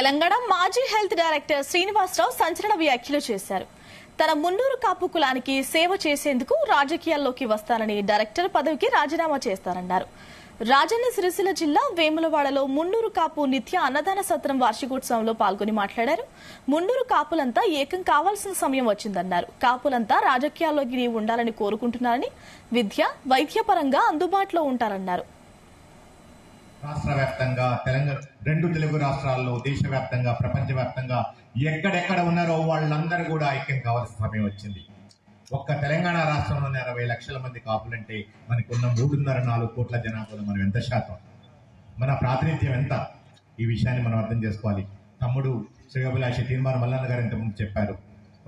తెలంగాణ మాజీ health director Srinivasarao సంచలన వ్యాఖ్యలు చేశారు. తన మున్నూరు కాపు కులానికి సేవ చేసేందుకు రాజకీయాల్లోకి వస్తానని డైరెక్టర్ పదవికి రాజీనామా చేస్తారన్నారు. రాజన్న సిరిసిల్ల జిల్లా వేములవాడలో మున్నూరు కాపు నిత్య అన్నదాన సత్రం వార్షికోత్సవంలో పాల్గొని మాట్లాడారు. మున్నూరు కాపులంతా ఏకం కావాల్సిన సమయం వచ్చిందన్నారు. కాపులంతా రాజకీయాల్లోకి ఉండాలని కోరుకుంటున్నారని, విద్య వైద్యపరంగా అందుబాటులో ఉంటారన్నారు. రాష్ట్ర వ్యాప్తంగా తెలంగాణ, రెండు తెలుగు రాష్ట్రాల్లో, దేశవ్యాప్తంగా, ప్రపంచవ్యాప్తంగా ఎక్కడెక్కడ ఉన్నారో వాళ్ళందరూ కూడా ఐక్యం కావాల్సిన సమయం వచ్చింది. ఒక్క తెలంగాణ రాష్ట్రంలోనే 60 లక్షల మంది కాపులంటే మనకున్న 3.5-4 కోట్ల జనాభాలో మనం ఎంత శాతం, మన ప్రాతినిధ్యం ఎంత, ఈ విషయాన్ని మనం అర్థం చేసుకోవాలి. తమ్ముడు శ్రీగభిలాషి తీర్మాన మల్లన్న గారు ఇంతకుముందు చెప్పారు,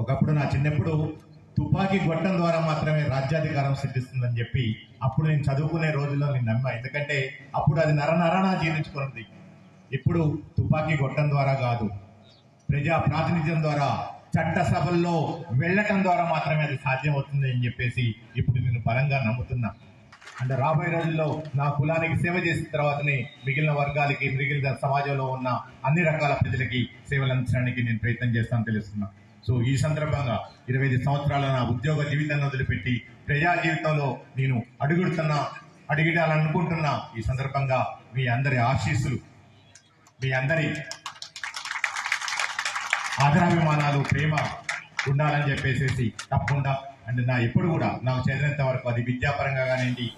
ఒకప్పుడు నా చిన్నప్పుడు తుపాకీ గొట్టం ద్వారా మాత్రమే రాజ్యాధికారం సిద్ధిస్తుందని చెప్పి అప్పుడు నేను చదువుకునే రోజుల్లో నేను నమ్మా. ఎందుకంటే అప్పుడు అది నరనరనా జీర్ణించుకున్నది. ఇప్పుడు తుపాకీ గొట్టం ద్వారా కాదు, ప్రజా ప్రాతినిధ్యం ద్వారా, చట్టసభల్లో వెళ్ళటం ద్వారా మాత్రమే అది సాధ్యం అవుతుంది అని చెప్పేసి ఇప్పుడు నేను బలంగా నమ్ముతున్నా. అంటే రాబోయే రోజుల్లో నా కులానికి సేవ చేసిన తర్వాతనే మిగిలిన వర్గాలకి, మిగిలిన సమాజంలో ఉన్న అన్ని రకాల ప్రజలకి సేవలు అందించడానికి నేను ప్రయత్నం చేస్తానని తెలుస్తున్నా. సో ఈ సందర్భంగా 25 సంవత్సరాల నా ఉద్యోగ జీవితాన్ని వదిలిపెట్టి ప్రజా జీవితంలో నేను అడిగిడాలనుకుంటున్నా. ఈ సందర్భంగా మీ అందరి ఆశీస్సులు, మీ అందరి ఆదరాభిమానాలు, ప్రేమ ఉండాలని చెప్పేసి తప్పకుండా, అంటే ఎప్పుడు కూడా నాకు చేరినంత వరకు అది విద్యాపరంగా కానివ్వండి,